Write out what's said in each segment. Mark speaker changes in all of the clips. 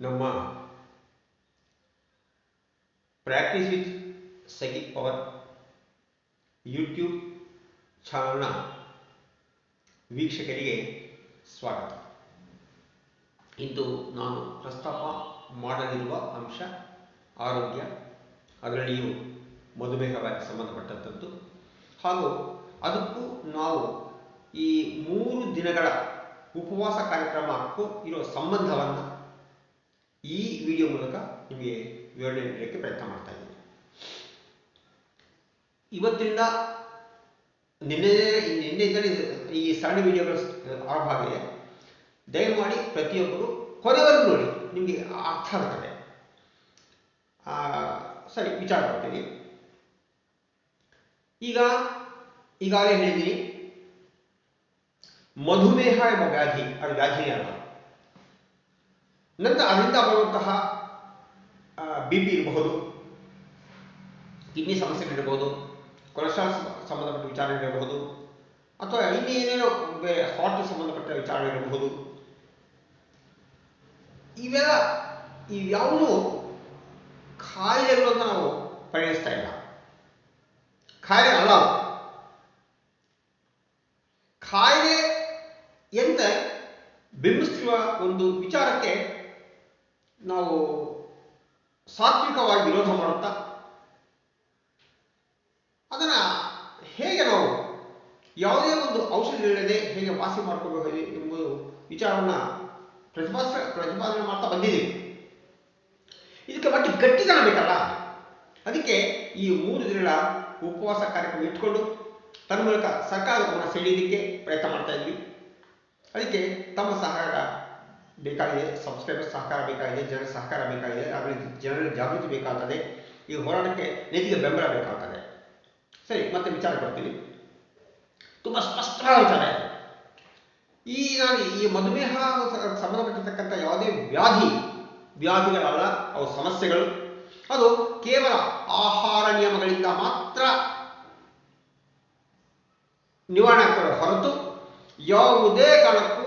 Speaker 1: ನಮ್ಮ practice with psychic power YouTube ಚಾನಲ್ನ ವೀಕ್ಷಕರಿಗೆ ಸ್ವಾಗತ. ಇಂದು ನಾನು ಪ್ರಸ್ತಾಪ ಮಾಡಲಿರುವ ಅಂಶ ಆರೋಗ್ಯ, ಅದರಲ್ಲಿಯೂ ಮಧುಮೇಹವಾಗಿ ಸಂಬಂಧಪಟ್ಟಂಥದ್ದು ಹಾಗೂ ಅದಕ್ಕೂ ನಾವು ಈ 3 ದಿನಗಳ ಉಪವಾಸ ಕಾರ್ಯಕ್ರಮಕ್ಕೂ ಇರೋ ಸಂಬಂಧವನ್ನು ಈ ವಿಡಿಯೋ ಮೂಲಕ ನಿಮಗೆ ವಿವರಣೆ ನೀಡಲಿಕ್ಕೆ ಪ್ರಯತ್ನ ಮಾಡ್ತಾ ಇದ್ದೀನಿ. ಇವತ್ತಿನಿಂದ ನಿನ್ನೆಯಿಂದಲೇ ಈ ಸರಣಿ ವಿಡಿಯೋಗಳು ಆರಂಭ ಆಗಿದೆ. ದಯಮಾಡಿ ಪ್ರತಿಯೊಬ್ಬರು ಕೊನೆವರೆಗೂ ನೋಡಿ, ನಿಮಗೆ ಅರ್ಥ ಆಗ್ತದೆ. ಸರಿ, ವಿಚಾರ ಮಾಡ್ತೀನಿ. ಈಗಾಗಲೇ ಹೇಳಿದ್ದೀನಿ, ಮಧುಮೇಹ ಎಂಬ ವ್ಯಾಧಿ, ಅದು ವ್ಯಾಧಿನೇ ಅಲ್ಲ. ನಂತರ ಅದರಿಂದ ಬರುವಂತಹ BP ಇರಬಹುದು, ಕಿಡ್ನಿ ಸಮಸ್ಯೆಗಳಿರಬಹುದು, ಕೊಲೆಸ್ಟ್ರಾಲ್ ಸಂಬಂಧಪಟ್ಟ ವಿಚಾರಗಳಿರಬಹುದು, ಅಥವಾ ಇನ್ನೇನೇನೋ ಹಾರ್ಟ್ ಸಂಬಂಧಪಟ್ಟ ವಿಚಾರಗಳಿರಬಹುದು. ಇವ್ಯಾವುದೂ ಕಾಯಿಲೆಗಳು ಅಂತ ನಾವು ಪರಿಗಣಿಸ್ತಾ ಇಲ್ಲ. ಕಾಯಿಲೆ ಅಲ್ಲ. ಕಾಯಿಲೆ ಎಂತ ಬಿಂಬಿಸ್ತಿರುವ ಒಂದು ವಿಚಾರಕ್ಕೆ ನಾವು ಸಾತ್ವಿಕವಾಗಿ ವಿರೋಧ ಮಾಡುತ್ತಾ ಅದನ್ನು ಹೇಗೆ ನಾವು ಯಾವುದೇ ಒಂದು ಔಷಧಿಗಳಿಲ್ಲದೆ ಹೇಗೆ ವಾಸಿ ಮಾಡ್ಕೋಬಹುದು ಎಂಬುದು ವಿಚಾರವನ್ನು ಪ್ರತಿಪಾದನೆ ಮಾಡ್ತಾ ಬಂದಿದ್ದೀವಿ. ಇದಕ್ಕೆ ಮತ್ತೆ ಗಟ್ಟಿತನ ಬೇಕಲ್ಲ. ಅದಕ್ಕೆ ಈ 3 ದಿನಗಳ ಉಪವಾಸ ಕಾರ್ಯಕ್ರಮ ಇಟ್ಕೊಂಡು ತನ್ನ ಮೂಲಕ ಸರ್ಕಾರದ ಗಮನ ಸೆಳೆಯೋದಕ್ಕೆ ಪ್ರಯತ್ನ ಮಾಡ್ತಾ ಇದ್ವಿ. ಅದಕ್ಕೆ ತಮ್ಮ ಸಹಕಾರ ಬೇಕಾಗಿದೆ, ಸಬ್ಸ್ಕ್ರೈಬರ್ ಸಹಕಾರ ಬೇಕಾಗಿದೆ, ಜನರ ಸಹಕಾರ ಬೇಕಾಗಿದೆ, ಅದರಲ್ಲಿ ಜನರ ಜಾಗೃತಿ ಬೇಕಾಗ್ತದೆ. ಈ ಹೋರಾಟಕ್ಕೆ ನೈತಿಕ ಬೆಂಬಲ ಬೇಕಾಗ್ತದೆ. ಸರಿ, ಮತ್ತೆ ವಿಚಾರ ಬರ್ತೀನಿ. ತುಂಬ ಸ್ಪಷ್ಟವಾದ ವಿಚಾರ ಇದೆ. ನಾನು ಈ ಮಧುಮೇಹ ಸಂಬಂಧಪಟ್ಟಿರ್ತಕ್ಕಂಥ ಯಾವುದೇ ವ್ಯಾಧಿಗಳಲ್ಲ, ಅವು ಸಮಸ್ಯೆಗಳು. ಅದು ಕೇವಲ ಆಹಾರ ನಿಯಮಗಳಿಂದ ಮಾತ್ರ ನಿವಾರಣೆ ಆಗ್ತದೆ ಹೊರತು ಯಾವುದೇ ಕಾರಣಕ್ಕೂ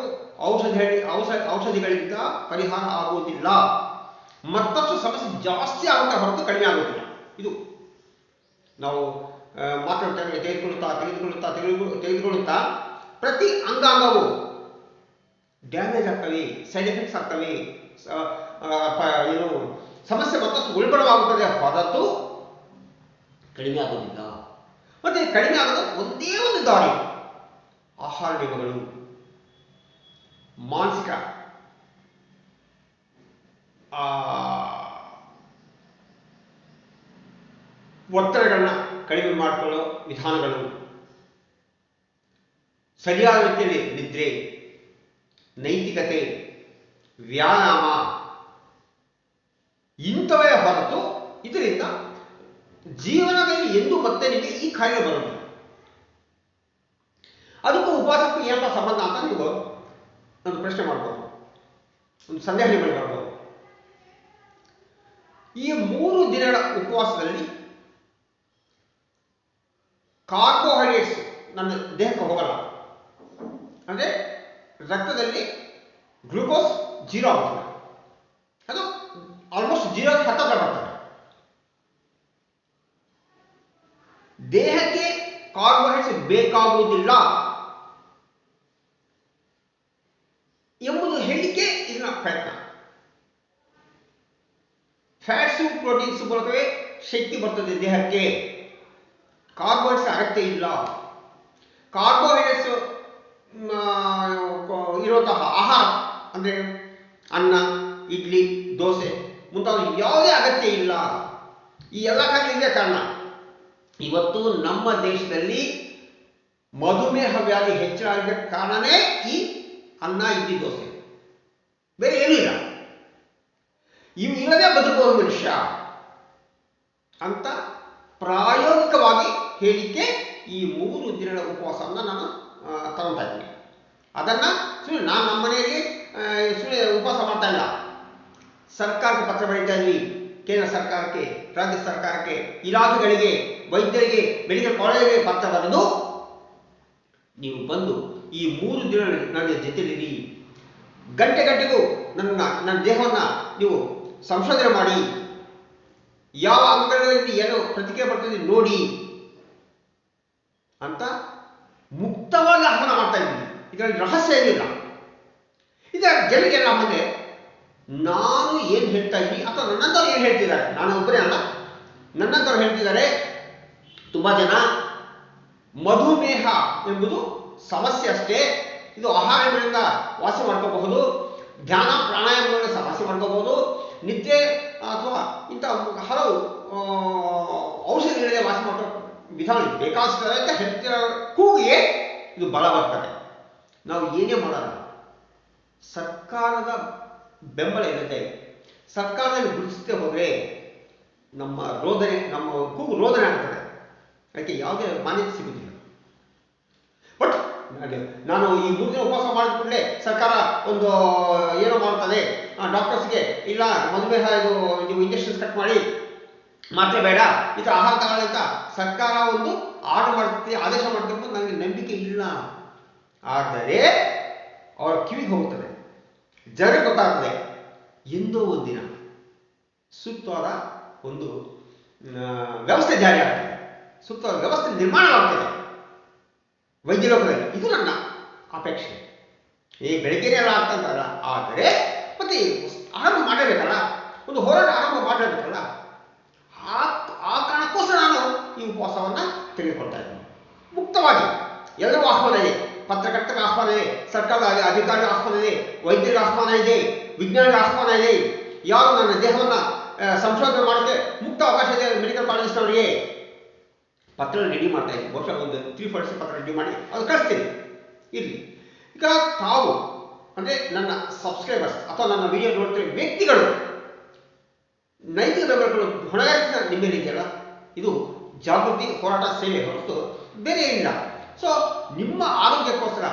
Speaker 1: ಔಷಧಿಗಳಿಂದ ಪರಿಹಾರ ಆಗುವುದಿಲ್ಲ. ಮತ್ತಷ್ಟು ಸಮಸ್ಯೆ ಜಾಸ್ತಿ ಆಗುತ್ತಾ ಹೊರತು ಕಡಿಮೆ ಆಗುವುದಿಲ್ಲ. ಇದು ನಾವು ತೆಗೆದುಕೊಳ್ಳುತ್ತಾ ಪ್ರತಿ ಅಂಗಾಂಗವು ಡ್ಯಾಮೇಜ್ ಆಗ್ತವೆ, ಸೈಡ್ ಎಫೆಕ್ಟ್ಸ್ ಆಗ್ತವೆ, ಸಮಸ್ಯೆ ಮತ್ತಷ್ಟು ಉಲ್ಬಣವಾಗುತ್ತದೆ ಹೊರತು ಕಡಿಮೆ ಆಗುವುದಿಲ್ಲ. ಮತ್ತೆ ಕಡಿಮೆ ಆಗೋದು ಒಂದೇ ಒಂದು ದಾರಿ, ಆಹಾರ ನಿಯಮಗಳು. ಮಾನಸಿಕ ಒತ್ತಡಗಳನ್ನ ಕಡಿಮೆ ಮಾಡಿಕೊಳ್ಳೋ ವಿಧಾನಗಳು, ಸರಿಯಾದ ರೀತಿಯಲ್ಲಿ ನಿದ್ರೆ, ನೈತಿಕತೆ, ವ್ಯಾಯಾಮ, ಇಂಥವೇ ಹೊರತು ಇದರಿಂದ ಜೀವನದಲ್ಲಿ ಎಂದೂ ಮತ್ತೆ ನಿಮಗೆ ಈ ಕಾಯಿಲೆ ಬರುವುದಿಲ್ಲ. ಅದಕ್ಕೂ ಉಪವಾಸಕ್ಕೂ ಏನಪ್ಪ ಸಂಬಂಧ ಅಂತ ನೀವು ಒಂದು ಪ್ರಶ್ನೆ ಮಾಡ್ಬೋದು, ಒಂದು ಸಂದೇಹ ನಿಮಗೆ ಬರ್ಬೋದು. ಈ 3 ದಿನಗಳ ಉಪವಾಸದಲ್ಲಿ ಕಾರ್ಬೋಹೈಡ್ರೇಟ್ಸ್ ನನ್ನ ದೇಹಕ್ಕೆ ಹೋಗಲ್ಲ. ಅಂದರೆ ರಕ್ತದಲ್ಲಿ ಗ್ಲೂಕೋಸ್ 0 ಆಗ್ತದೆ. ಅದು ಆಲ್ಮೋಸ್ಟ್ 0 ಹತ್ತಿರ ಬರ್ತದೆ. ದೇಹಕ್ಕೆ ಕಾರ್ಬೋಹೈಡ್ರೇಟ್ಸ್ ಬೇಕಾಗುವುದಿಲ್ಲ ಎಂಬುದು ಹೇಳಲಿಕ್ಕೆ ಇದನ್ನ ಪ್ರಯತ್ನ. ಫ್ಯಾಟ್ಸು ಪ್ರೋಟೀನ್ಸ್ ಬರ್ತವೆ, ಶಕ್ತಿ ಬರ್ತದೆ ದೇಹಕ್ಕೆ. ಕಾರ್ಬೋಹೈಡ್ರೇಟ್ಸ್ ಅಗತ್ಯ ಇಲ್ಲ. ಕಾರ್ಬೋಹೈಡ್ರೇಟ್ಸ್ ಇರುವಂತಹ ಆಹಾರ ಅಂದರೆ ಅನ್ನ, ಇಡ್ಲಿ, ದೋಸೆ ಮುಂತಾದ ಯಾವುದೇ ಅಗತ್ಯ ಇಲ್ಲ. ಈ ಎಲ್ಲ ಕಾರಣದಿಂದ ಕಾರಣ ಇವತ್ತು ನಮ್ಮ ದೇಶದಲ್ಲಿ ಮಧುಮೇಹ ವ್ಯಾಧಿ ಹೆಚ್ಚಾಗಿದ್ದ ಕಾರಣನೇ ಈ ಅನ್ನ, ಇಡ್ಲಿ, ದೋಸೆ. ಬೇರೆ ಏನೂ ಇಲ್ಲ. ಇವು ಇಲ್ಲದೆ ಬದುಕುವ ಮನುಷ್ಯ ಅಂತ ಪ್ರಾಯೋಗಿಕವಾಗಿ ಹೇಳಿಕೆ ಈ 3 ದಿನಗಳ ಉಪವಾಸವನ್ನು ನಾನು ತಗೊಳ್ತಾ ಇದ್ದೀನಿ. ಅದನ್ನು ಸುಮ್ಮನೆ ನಾನು ನಮ್ಮ ಮನೆಯಲ್ಲಿ ಸುಮ್ಮನೆ ಉಪವಾಸ ಮಾಡ್ತಾ ಇಲ್ಲ. ಸರ್ಕಾರಕ್ಕೆ ಪತ್ರ ಬರೀತಾ ಇದ್ವಿ, ಕೇಂದ್ರ ಸರ್ಕಾರಕ್ಕೆ, ರಾಜ್ಯ ಸರ್ಕಾರಕ್ಕೆ, ಇಲಾಖೆಗಳಿಗೆ, ವೈದ್ಯರಿಗೆ, ಮೆಡಿಕಲ್ ಕಾಲೇಜಿಗೆ ಪತ್ರ ಬರೆದು ನೀವು ಬಂದು ಈ 3 ದಿನ ನನ್ನ ಜೊತೆಯಲ್ಲಿ ಗಂಟೆಗೂ ನನ್ನ ದೇಹವನ್ನು ನೀವು ಸಂಶೋಧನೆ ಮಾಡಿ, ಯಾವ ಅಂಗಗಳಲ್ಲಿ ಏನು ಪ್ರತಿಕ್ರಿಯೆ ಬರ್ತದೆ ನೋಡಿ ಅಂತ ಮುಕ್ತವಾಗಿ ಆಹ್ವಾನ ಮಾಡ್ತಾ ಇದ್ದೀನಿ. ಇದರಲ್ಲಿ ರಹಸ್ಯ ಏನಿಲ್ಲ. ಇದರ ಜನರಿಗೆಲ್ಲ ಮುಂದೆ ನಾನು ಏನು ಹೇಳ್ತಾ ಇದ್ದೀನಿ ಅಥವಾ ನನ್ನಂಥವ್ರು ಏನು ಹೇಳ್ತಿದ್ದಾರೆ, ನಾನು ಒಬ್ಬರೇ ಅಲ್ಲ, ನನ್ನಂಥವ್ರು ಹೇಳ್ತಿದ್ದಾರೆ. ತುಂಬ ಜನ ಮಧುಮೇಹ ಎಂಬುದು ಸಮಸ್ಯೆ ಅಷ್ಟೇ, ಇದು ಆಹಾರಗಳಿಂದ ವಾಸಿ ಮಾಡ್ಕೋಬಹುದು, ಧ್ಯಾನ ಪ್ರಾಣಾಯಾಮಗಳಿಂದ ವಾಸಿ ಮಾಡ್ಕೋಬಹುದು, ನಿದ್ದೆ ಅಥವಾ ಇಂಥ ಹಲವು ಔಷಧಿಗಳಿಂದ ವಾಸಿ ಮಾಡೋ ವಿಧಾನ ಬೇಕಾಗ್ತದೆ ಅಂತ ಹೇಳ್ತಿರೋ ಕೂಗಿಗೆ ಇದು ಬಲ ಬರ್ತದೆ. ನಾವು ಏನೇ ಮಾಡೋಣ, ಸರ್ಕಾರದ ಬೆಂಬಲ ಇರುತ್ತೆ, ಸರ್ಕಾರದಲ್ಲಿ ಗುರುತಿಸದೆ ಹೋದರೆ ನಮ್ಮ ಕೂಗು ರೋದನೆ ಆಗ್ತದೆ, ಅದಕ್ಕೆ ಯಾವುದೇ ಮಾನ್ಯತೆ ಸಿಗುತ್ತಿಲ್ಲ. ಬಟ್ ನಾನು ಈ 3 ದಿನ ಉಪವಾಸ ಮಾಡಿದ ಕೂಡಲೇ ಸರ್ಕಾರ ಒಂದು ಏನೋ ಮಾಡ್ತದೆ, ಡಾಕ್ಟರ್ಸ್ಗೆ ಇಲ್ಲ ಮಧುಮೇಹ ಇದು ನೀವು ಇಂಜೆಕ್ಷನ್ಸ್ ಕಟ್ ಮಾಡಿ ಮಾತ್ರೆ ಬೇಡ, ಈ ಥರ ಆಹಾರ ತಗೊಳ್ಳಿ ಅಂತ ಸರ್ಕಾರ ಒಂದು ಆರ್ಡರ್ ಮಾಡ್ತೀವಿ, ಆದೇಶ ಮಾಡ್ತೀವಿ ಅಂತ ನನಗೆ ನಂಬಿಕೆ ಇಲ್ಲ. ಆದರೆ ಅವರ ಕಿವಿಗೆ ಹೋಗುತ್ತದೆ, ಜನರಿಗೆ ಗೊತ್ತಾಗ್ತದೆ. ಎಂದೋ ಒಂದಿನ ಸೂಕ್ತವಾದ ಒಂದು ವ್ಯವಸ್ಥೆ ಜಾರಿ ಆಗ್ತದೆ, ಸೂಕ್ತವಾದ ವ್ಯವಸ್ಥೆ ನಿರ್ಮಾಣವಾಗ್ತದೆ ವೈದ್ಯ ಲೋಕದಲ್ಲಿ. ಇದು ನನ್ನ ಅಪೇಕ್ಷೆ. ಬೆಳಗ್ಗೆನೇ ಎಲ್ಲ ಆಗ್ತಂತಲ್ಲ, ಆದರೆ ಮತ್ತೆ ಆರಂಭ ಮಾಡಬೇಕಲ್ಲ, ಒಂದು ಹೋರಾಟ ಆರಂಭ ಮಾಡಬೇಕಲ್ಲ. ಆ ಕಾರಣಕ್ಕೋಸ್ಕರ ನಾನು ಈ ಉಪವಾಸವನ್ನು ತೆಗೆದುಕೊಳ್ತಾ ಇದ್ದೀನಿ. ಮುಕ್ತವಾಗಿ ಎಲ್ಲರಿಗೂ ಆಹ್ವಾನ ಇದೆ, ಪತ್ರಕರ್ತರ ಆಹ್ವಾನ ಇದೆ, ಸರ್ಕಾರದ ಅಧಿಕಾರಿಗಳ ಆಹ್ವಾನ ಇದೆ, ವೈದ್ಯರಿಗೆ ಆಹ್ವಾನ ಇದೆ, ವಿಜ್ಞಾನಿಗಳ ಆಹ್ವಾನ ಇದೆ. ಯಾರು ನನ್ನ ದೇಹವನ್ನು ಸಂಶೋಧನೆ ಮಾಡೋಕ್ಕೆ ಮುಕ್ತ ಅವಕಾಶ ಇದೆ ಮೆಡಿಕಲ್ ಕಾಲೇಜಿನವರಿಗೆ ಪತ್ರ ರೆಡಿ ಮಾಡ್ತಾ ಇದ್ದೀನಿ. ಬಹುಶಃ ಒಂದು 3-4 ಪತ್ರ ರೆಡಿ ಮಾಡಿ ಅದು ಕಳಿಸ್ತೀನಿ. ಇರಲಿ. ಈಗ ತಾವು ಅಂದರೆ ನನ್ನ ಸಬ್ಸ್ಕ್ರೈಬರ್ಸ್ ಅಥವಾ ನನ್ನ ವಿಡಿಯೋ ನೋಡ್ತಿರೋ ವ್ಯಕ್ತಿಗಳು ನೈತಿಕ ಬೆಂಬಲಗಳು ಹೊಣೆಗಾರಿಕೆ ನಿಮ್ಮಲ್ಲಿ ಇದೆಯಲ್ಲ, ಇದು ಜಾಗೃತಿ ಹೋರಾಟ ಸೇವೆ ಹೊರತು ಬೇರೆ ಏನಿಲ್ಲ. ಸೊ ನಿಮ್ಮ ಆರೋಗ್ಯಕ್ಕೋಸ್ಕರ,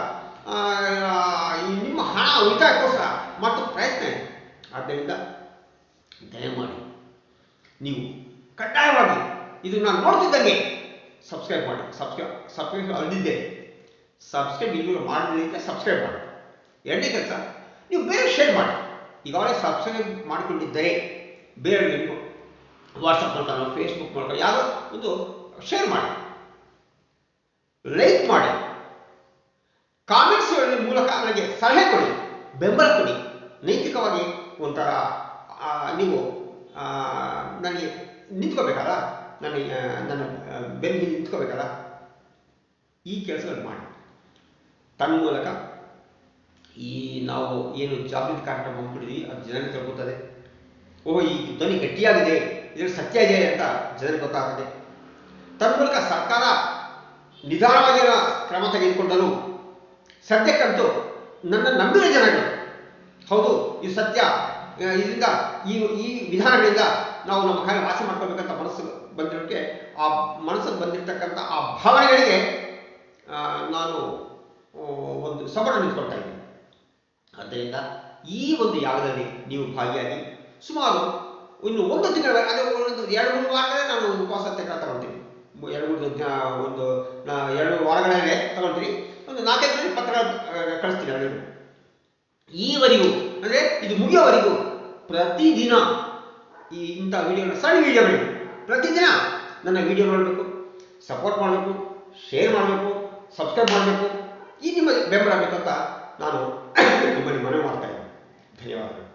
Speaker 1: ನಿಮ್ಮ ಹಣ ಉಳಿತಾಯಕ್ಕೋಸ್ಕರ ಮತ್ತು ಪ್ರಯತ್ನ ಇದೆ. ಆದ್ದರಿಂದ ದಯಮಾಡಿ ನೀವು ಕಡ್ಡಾಯವಾಗಿ ಇದು ನಾನು ನೋಡ್ತಿದ್ದಂಗೆ ಸಬ್ಸ್ಕ್ರೈಬ್ ಮಾಡಿ. ಸಬ್ಸ್ಕ್ರೈಬ್ ಅಲ್ಲಿದ್ದೆ, ಸಬ್ಸ್ಕ್ರೈಬ್ ಇನ್ನೂ ಮಾಡಲಿಕ್ಕೆ ಸಬ್ಸ್ಕ್ರೈಬ್ ಮಾಡಿ. ಎರಡನೇ ಕೆಲಸ, ನೀವು ಬೇರೆ ಶೇರ್ ಮಾಡಿ. ಈಗಾಗಲೇ ಸಬ್ಸ್ಕ್ರೈಬ್ ಮಾಡಿಕೊಂಡಿದ್ದರೆ ಬೇರೆಯವರಿಗೆ ವಾಟ್ಸಪ್ ಮೂಲಕ, ಫೇಸ್ಬುಕ್ ಮೂಲಕ ಯಾವುದೋ ಒಂದು ಶೇರ್ ಮಾಡಿ, ಲೈಕ್ ಮಾಡಿ, ಕಾಮೆಂಟ್ಸ್ ಮೂಲಕ ನನಗೆ ಸಲಹೆ ಕೊಡಿ, ಬೆಂಬಲ ಕೊಡಿ. ನೈತಿಕವಾಗಿ ಒಂಥರ ನೀವು ನನಗೆ ನಿಂತ್ಕೋಬೇಕಲ್ಲ, ನನ್ನ ಬೆನ್ನಿಗೆ ನಿಂತ್ಕೋಬೇಕಲ್ಲ. ಈ ಕೆಲಸಗಳು ಮಾಡಿ. ತನ್ನ ಮೂಲಕ ಈ ನಾವು ಏನು ಜಾಗೃತಿ ಕಾರ್ಯಕ್ರಮ ಹೋಗ್ಬಿಟ್ಟಿದ್ವಿ ಅದು ಜನರಿಗೆ ತಲುಪುತ್ತದೆ. ಈ ಧ್ವನಿ ಗಟ್ಟಿಯಾಗಿದೆ, ಇದರಲ್ಲಿ ಸತ್ಯ ಇದೆ ಅಂತ ಜನರಿಗೆ ಗೊತ್ತಾಗುತ್ತೆ. ತನ್ನ ಮೂಲಕ ಸರ್ಕಾರ ನಿಧಾನವಾಗಿರೋ ಕ್ರಮ ತೆಗೆದುಕೊಂಡರು ಸದ್ಯಕ್ಕಂತೂ ನನ್ನ ನಂಬಿದ ಜನಗಳು ಹೌದು ಇದು ಸತ್ಯ, ಇದರಿಂದ ಈ ವಿಧಾನಗಳಿಂದ ನಾವು ನಮ್ಮ ಕಾರ್ಯ ವಾಸಿ ಮಾಡ್ಕೋಬೇಕಂತ ಮನಸ್ಸು ಬಂದಿರೋಕ್ಕೆ, ಆ ಮನಸ್ಸಿಗೆ ಬಂದಿರತಕ್ಕಂಥ ಆ ಭಾವನೆಗಳಿಗೆ ನಾನು ಒಂದು ಸಪೋರ್ಟ್ ನಿಂತ್ಕೊಳ್ತಾ ಇದ್ದೀನಿ. ಆದ್ದರಿಂದ ಈ ಒಂದು ಯಾಗದಲ್ಲಿ ನೀವು ಭಾಗಿಯಾಗಿ ಸುಮಾರು ಇನ್ನು 1 ತಿಂಗಳ, ಅದೇ ಒಂದು 2-3 ವಾರಗಳೇ ನಾನು ಉಪವಾಸ ತಗೊಳ್ತೀನಿ. 2 ವಾರಗಳಲ್ಲೇ ತಗೊಳ್ತೀನಿ. ಒಂದು 4-5 ಪತ್ರ ಕಳಿಸ್ತೀನಿ ಅವರಿಗೆ. ಈವರೆಗೂ ಅಂದರೆ ಇದು ಮುಗಿಯೋವರೆಗೂ ಪ್ರತಿದಿನ ಇಂಥ ವಿಡಿಯೋನ, ಸಣ್ಣ ವಿಡಿಯೋಗಳಿವೆ, ಪ್ರತಿದಿನ ನನ್ನ ವಿಡಿಯೋ ನೋಡಬೇಕು, ಸಪೋರ್ಟ್ ಮಾಡಬೇಕು, ಶೇರ್ ಮಾಡಬೇಕು, ಸಬ್ಸ್ಕ್ರೈಬ್ ಮಾಡಬೇಕು. ಈ ನಿಮ್ಮ ಬೆಂಬಲ ಬೇಕಂತ ನಾನು ನಿಮ್ಮಲ್ಲಿ ಮನವಿ ಮಾಡ್ತಾ ಇದ್ದೀನಿ. ಧನ್ಯವಾದಗಳು.